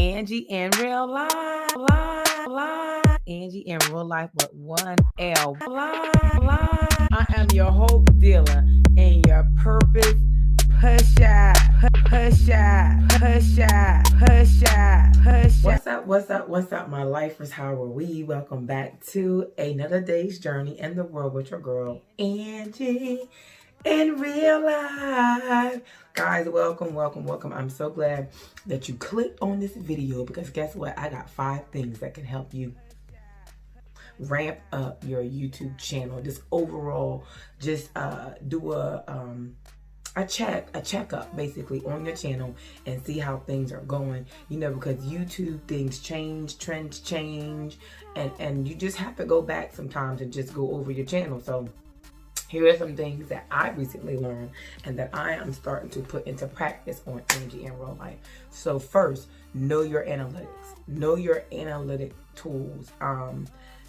Angie in real life, Angie in real life, but one L. I am your hope dealer and your purpose pusher. What's up, my lifers? How are we? Welcome back to another day's journey in the world with your girl, Angie in real life. Guys, welcome. I'm so glad that you clicked on this video because guess what? I got 5 things that can help you ramp up your YouTube channel. Just overall, just do a checkup basically on your channel and see how things are going. You know, because YouTube things change, trends change, and you just have to go back sometimes and just go over your channel. So here are some things that I recently learned and that I am starting to put into practice on Angie in real life. So first, know your analytics. Know your analytic tools.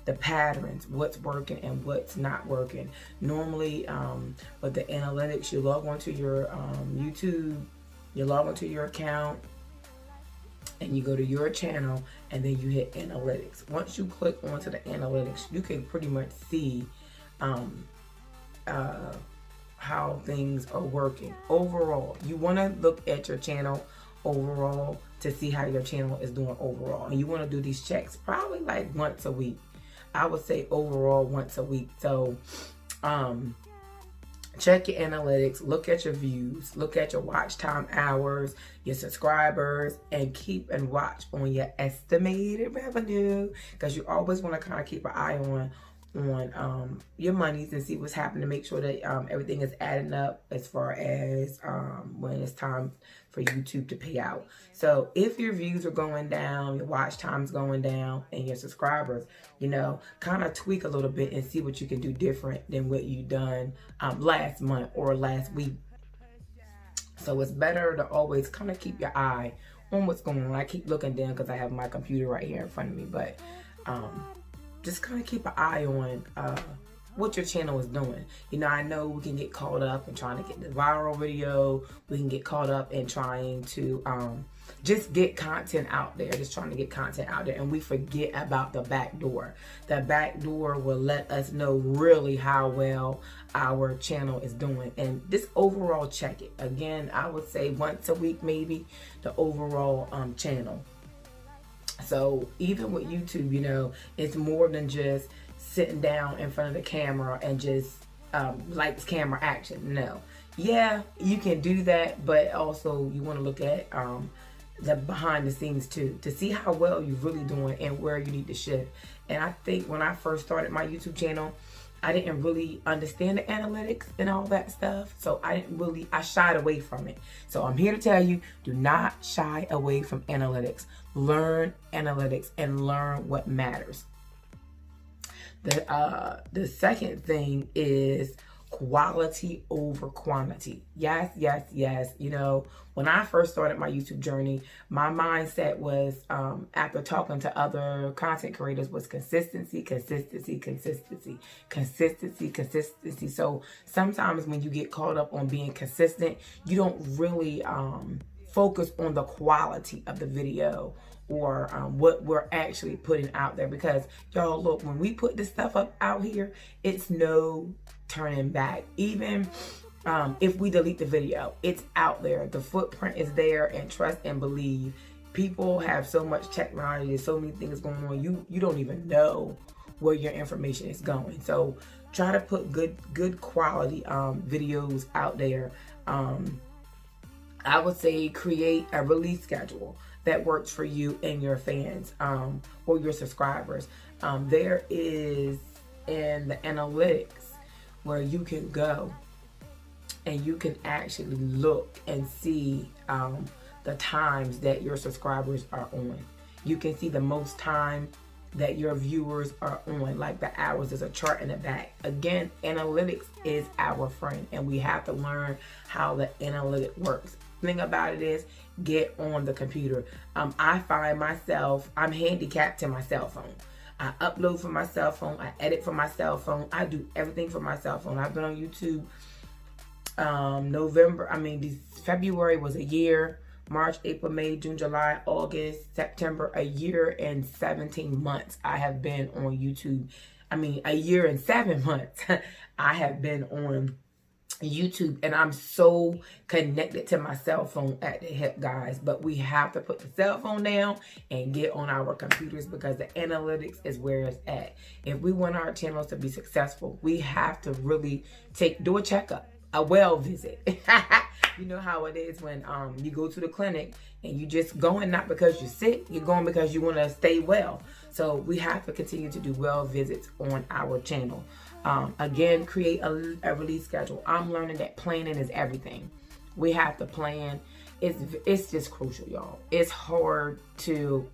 The patterns, what's working and what's not working. Normally, with the analytics, you log onto your YouTube, you log onto your account, and you go to your channel, and then you hit analytics. Once you click onto the analytics, you can pretty much see how things are working. Overall, you want to look at your channel overall to see how your channel is doing overall. And you want to do these checks probably like once a week. I would say overall once a week. So check your analytics, look at your views, look at your watch time hours, your subscribers, and keep and watch on your estimated revenue, because you always want to kind of keep an eye on your monies and see what's happening to make sure that everything is adding up as far as when it's time for YouTube to pay out. So if your views are going down, your watch time's going down, and your subscribers, you know, kind of tweak a little bit and see what you can do different than what you done last month or last week. So it's better to always kind of keep your eye on what's going on. I keep looking down because I have my computer right here in front of me, but just kind of keep an eye on what your channel is doing. You know, I know we can get caught up in trying to get the viral video. We can get caught up in trying to just get content out there, just trying to get content out there. And we forget about the back door. The back door will let us know really how well our channel is doing. And just overall check it. Again, I would say once a week, maybe, the overall channel. So even with YouTube, you know, it's more than just sitting down in front of the camera and just lights, camera, action. No. Yeah, you can do that, but also you want to look at the behind the scenes too, to see how well you're really doing and where you need to shift. And I think when I first started my YouTube channel, I didn't really understand the analytics and all that stuff. So I shied away from it. So I'm here to tell you, do not shy away from analytics. Learn analytics and learn what matters. The second thing is quality over quantity. Yes. You know, when I first started my YouTube journey, my mindset was, after talking to other content creators, was consistency. So sometimes when you get caught up on being consistent, you don't really focus on the quality of the video or what we're actually putting out there. Because y'all, look, when we put this stuff up out here, it's no turning back. Even if we delete the video, it's out there. The footprint is there, and trust and believe. People have so much technology, there's so many things going on. You don't even know where your information is going. So try to put good quality videos out there. I would say create a release schedule that works for you and your fans or your subscribers. There is in the analytics where you can go and you can actually look and see the times that your subscribers are on. You can see the most time that your viewers are on, like the hours. There's a chart in the back. Again, analytics is our friend, and we have to learn how the analytic works. Thing about it is, get on the computer. I find myself, I'm handicapped to my cell phone. I upload from my cell phone. I edit from my cell phone. I do everything from my cell phone. I've been on YouTube February was a year. March, April, May, June, July, August, September, a year and 17 months I have been on YouTube. I mean, a year and 7 months I have been on YouTube, and I'm so connected to my cell phone at the hip, guys. But we have to put the cell phone down and get on our computers, because the analytics is where it's at. If we want our channels to be successful, we have to really do a checkup, a well visit. You know how it is when you go to the clinic and you just going not because you're sick, you're going because you want to stay well. So we have to continue to do well visits on our channel. Again, create a release schedule. I'm learning that planning is everything. We have to plan. It's just crucial, y'all. It's hard to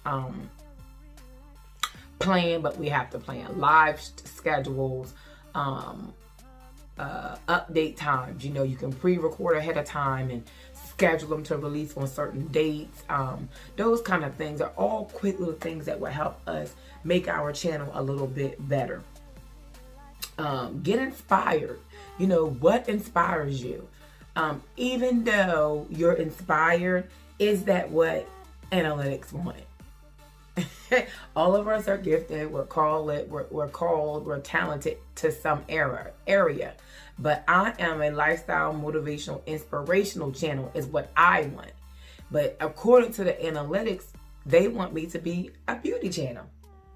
plan, but we have to plan. Live schedules, update times. You know, you can pre-record ahead of time and schedule them to release on certain dates. Those kind of things are all quick little things that will help us make our channel a little bit better. Get inspired. You know, what inspires you? Even though you're inspired, is that what analytics want? All of us are gifted. We're talented to some area. But I am a lifestyle, motivational, inspirational channel is what I want. But according to the analytics, they want me to be a beauty channel,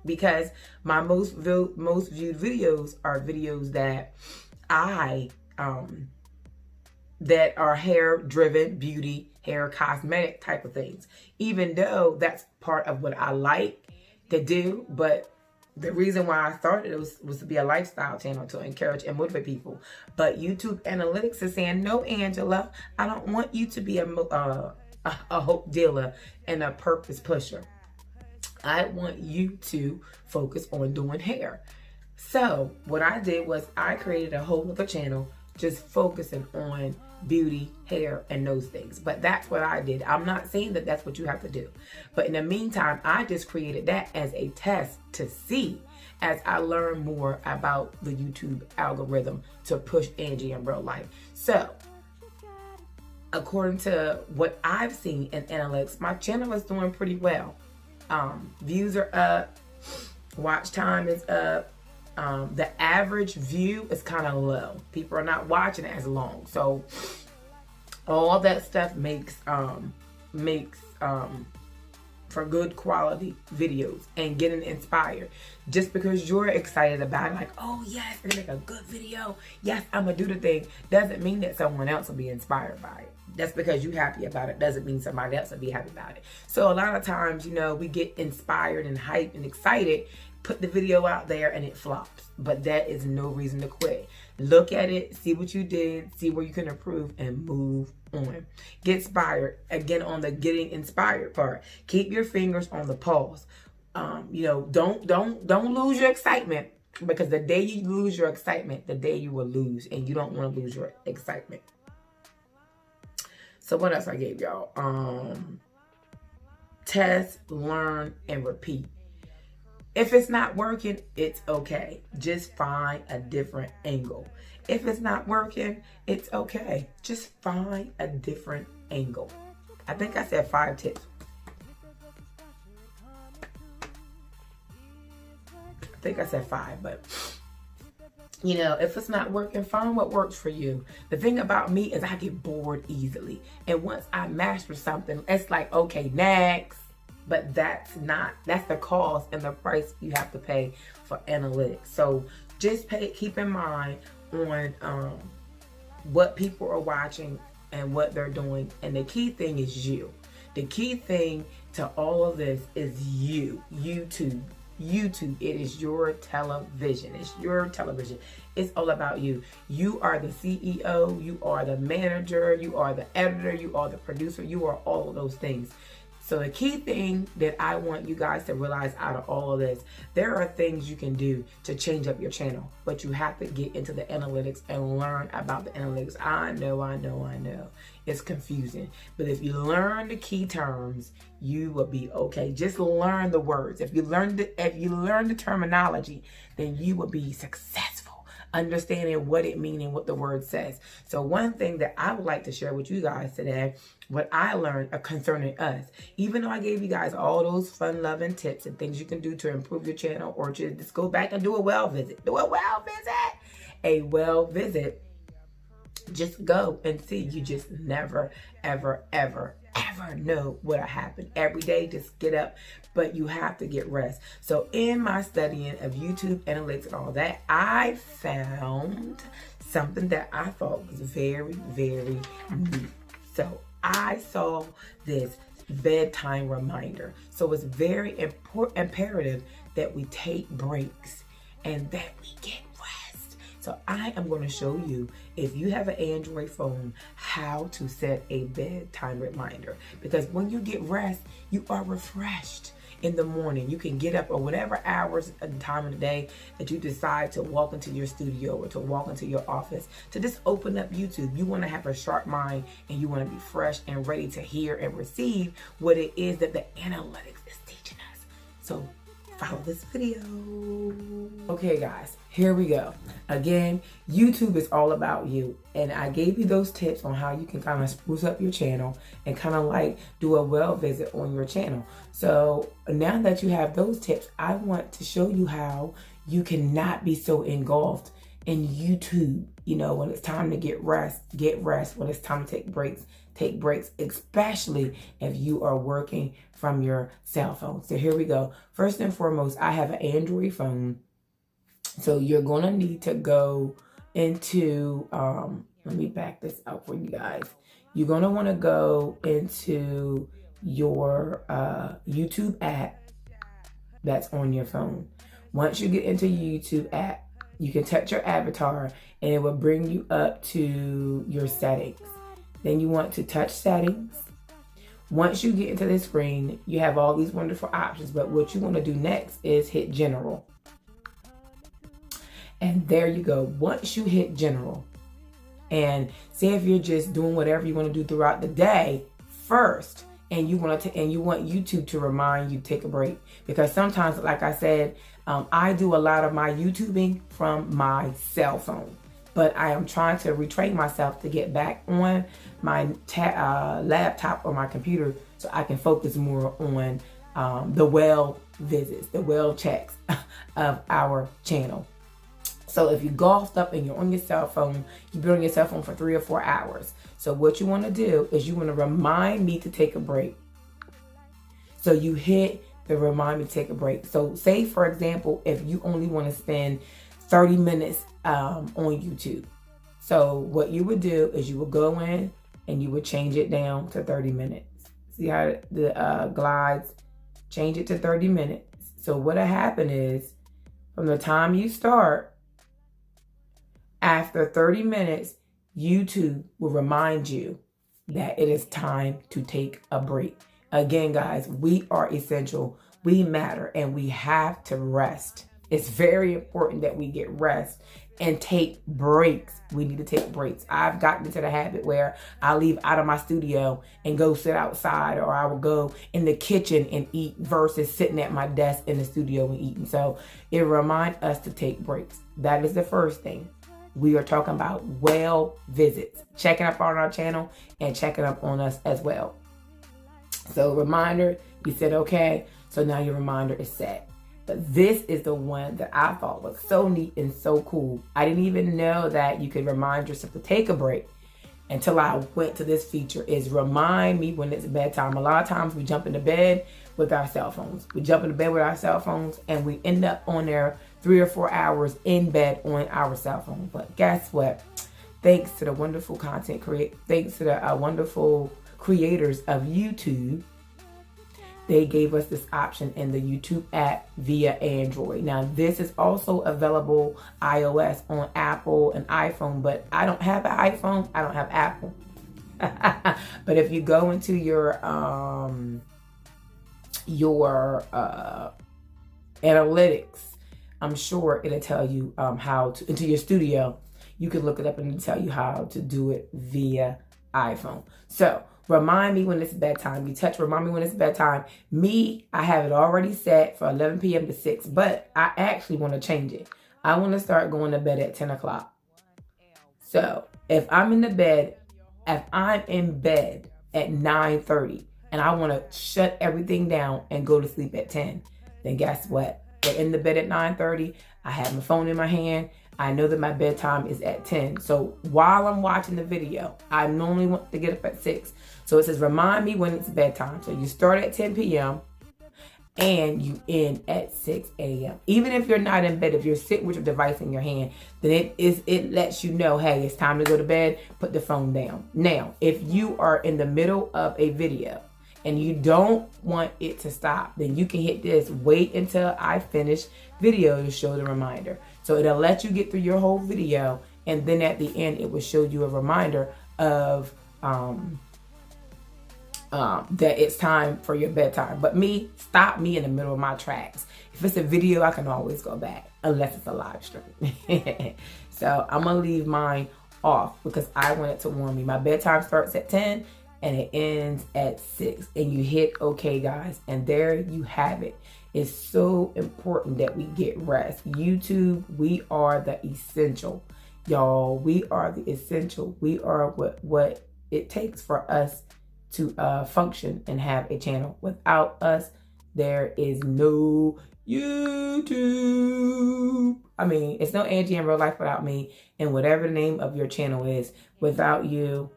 because my most viewed videos are videos that that are hair driven, beauty, hair, cosmetic type of things. Even though that's part of what I like to do, but the reason why I started it was to be a lifestyle channel to encourage and motivate people. But YouTube analytics is saying, no, Angela, I don't want you to be a hope dealer and a purpose pusher. I want you to focus on doing hair. So what I did was I created a whole other channel just focusing on beauty, hair, and those things. But that's what I did. I'm not saying that that's what you have to do. But in the meantime, I just created that as a test to see, as I learn more about the YouTube algorithm, to push Angie in real life. So according to what I've seen in analytics, my channel is doing pretty well. Views are up, watch time is up. The average view is kind of low. People are not watching it as long. So all that stuff makes for good quality videos and getting inspired. Just because you're excited about it, like, oh yes, I'm gonna make a good video, yes, I'm gonna do the thing, doesn't mean that someone else will be inspired by it. That's because you're happy about it doesn't mean somebody else will be happy about it. So a lot of times, you know, we get inspired and hyped and excited, put the video out there, and it flops. But that is no reason to quit. Look at it, see what you did, see where you can improve, and move on. Get inspired. Again, on the getting inspired part, keep your fingers on the pulse. You know, don't lose your excitement, because the day you lose your excitement, the day you will lose, and you don't want to lose your excitement. So what else I gave y'all? Test, learn, and repeat. If it's not working, it's okay. Just find a different angle. If it's not working, it's okay. Just find a different angle. I think I said 5 tips. I think I said 5, but you know, if it's not working, find what works for you. The thing about me is I get bored easily. And once I master something, it's like, okay, next. But that's the cost and the price you have to pay for analytics. So just keep in mind on what people are watching and what they're doing. And the key thing is you. The key thing to all of this is you. YouTube, it is your television. It's your television. It's all about you. You are the CEO, you are the manager, you are the editor, you are the producer, you are all of those things. So the key thing that I want you guys to realize out of all of this, there are things you can do to change up your channel, but you have to get into the analytics and learn about the analytics. I know. It's confusing. But if you learn the key terms, you will be okay. Just learn the words. If you learn the terminology, then you will be successful. understanding what it means and what the word says. So one thing that I would like to share with you guys today, what I learned concerning us, even though I gave you guys all those fun loving tips and things you can do to improve your channel, or just go back and do a well visit. Do a well visit. A well visit. Just go and see. You just never, ever, ever, ever know what'll happen. Every day, just get up, but you have to get rest. So in my studying of YouTube analytics and all that, I found something that I thought was very, very neat. So I saw this bedtime reminder. So it's very imperative that we take breaks and that we get rest. So I am going to show you, if you have an Android phone, how to set a bedtime reminder. Because when you get rest, you are refreshed in the morning. You can get up, or whatever hours and time of the day that you decide to walk into your studio or to walk into your office, to just open up YouTube. You want to have a sharp mind and you want to be fresh and ready to hear and receive what it is that the analytics is teaching us. So follow this video. Okay guys, here we go. Again, YouTube is all about you. And I gave you those tips on how you can kind of spruce up your channel and kind of like do a well visit on your channel. So now that you have those tips, I want to show you how you cannot be so engulfed in YouTube. You know, when it's time to get rest. When it's time to take breaks, especially if you are working from your cell phone. So here we go. First and foremost, I have an Android phone. So you're going to need to go into, let me back this up for you guys. You're going to want to go into your YouTube app that's on your phone. Once you get into your YouTube app, you can touch your avatar and it will bring you up to your settings. Then you want to touch settings. Once you get into this screen, you have all these wonderful options, but what you want to do next is hit general. And there you go. Once you hit general, and say if you're just doing whatever you want to do throughout the day first, and you want YouTube to remind you to take a break, because sometimes, like I said, I do a lot of my YouTubing from my cell phone, but I am trying to retrain myself to get back on my laptop or my computer so I can focus more on the well visits, the well checks of our channel. So if you golfed up and you're on your cell phone, you've been on your cell phone for 3 or 4 hours. So what you want to do is you want to remind me to take a break. So you hit the remind me to take a break. So say, for example, if you only want to spend 30 minutes on YouTube. So what you would do is you would go in and you would change it down to 30 minutes. See how the glides? Change it to 30 minutes. So what'll happen is, from the time you start, after 30 minutes, YouTube will remind you that it is time to take a break. Again, guys, we are essential. We matter, and we have to rest. It's very important that we get rest and take breaks. We need to take breaks. I've gotten into the habit where I leave out of my studio and go sit outside, or I will go in the kitchen and eat versus sitting at my desk in the studio and eating. So it reminds us to take breaks. That is the first thing. We are talking about well visits, checking up on our channel and checking up on us as well. So reminder, you said okay, so now your reminder is set. But this is the one that I thought was so neat and so cool. I didn't even know that you could remind yourself to take a break until I went to this feature, is remind me when it's bedtime. A lot of times we jump into bed with our cell phones. We jump into bed with our cell phones and we end up on there 3 or 4 hours in bed on our cell phone. But guess what? Thanks to the wonderful content thanks to the wonderful creators of YouTube, they gave us this option in the YouTube app via Android. Now, this is also available iOS on Apple and iPhone, but I don't have an iPhone. I don't have Apple. But if you go into your analytics, I'm sure it'll tell you how to, into your studio, you can look it up and it'll tell you how to do it via iPhone. So remind me when it's bedtime. You touch remind me when it's bedtime. Me, I have it already set for 11 p.m. to 6, but I actually want to change it. I want to start going to bed at 10 o'clock. So if I'm in bed at 9:30 and I want to shut everything down and go to sleep at 10, then guess what? We're in the bed at 9:30. I have my phone in my hand. I know that my bedtime is at 10. So while I'm watching the video, I normally want to get up at 6. So it says remind me when it's bedtime. So you start at 10 p.m. and you end at 6 a.m. Even if you're not in bed, if you're sitting with your device in your hand, then it lets you know, hey, it's time to go to bed, put the phone down. Now, if you are in the middle of a video and you don't want it to stop, then you can hit this, wait until I finish video to show the reminder. So it'll let you get through your whole video, and then at the end, it will show you a reminder of that it's time for your bedtime. But stop me in the middle of my tracks. If it's a video, I can always go back, unless it's a live stream. So I'm gonna leave mine off because I want it to warn me. My bedtime starts at 10 and it ends at 6. And you hit okay, guys, and there you have it. It's so important that we get rest. YouTube, we are the essential, y'all. We are the essential. We are what it takes for us to function and have a channel. Without us, there is no YouTube. I mean, it's no Angie in real life without me, and whatever the name of your channel is, without you,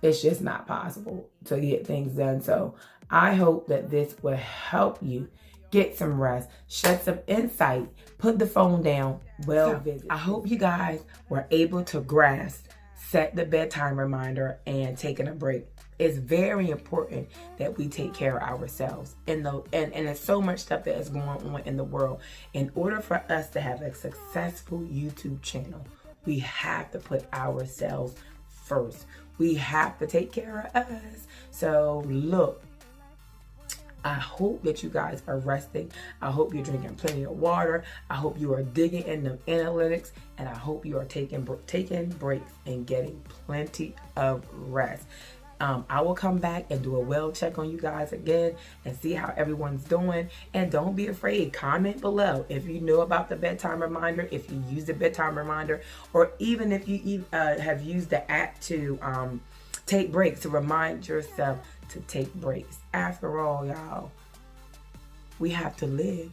it's just not possible to get things done. So I hope that this will help you get some rest, shed some insight, put the phone down, visit. I hope you guys were able to grasp, set the bedtime reminder, and taking a break. It's very important that we take care of ourselves. And there's so much stuff that is going on in the world. In order for us to have a successful YouTube channel, we have to put ourselves first. We have to take care of us. So look, I hope that you guys are resting. I hope you're drinking plenty of water. I hope you are digging in the analytics, and I hope you are taking breaks and getting plenty of rest. I will come back and do a well check on you guys again and see how everyone's doing. And don't be afraid. Comment below if you know about the bedtime reminder, if you use the bedtime reminder, or even if you have used the app to take breaks, to remind yourself to take breaks. After all, y'all, we have to live.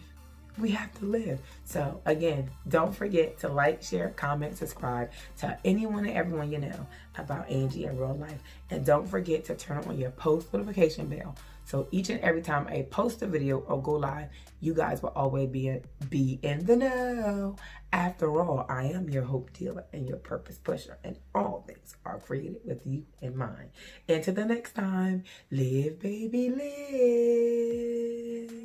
We have to live. So again, don't forget to like, share, comment, subscribe. Tell anyone and everyone you know about Angie in real life. And don't forget to turn on your post notification bell. So each and every time I post a video or go live, you guys will always be in the know. After all, I am your hope dealer and your purpose pusher. And all things are created with you in mind. Until the next time, live, baby, live.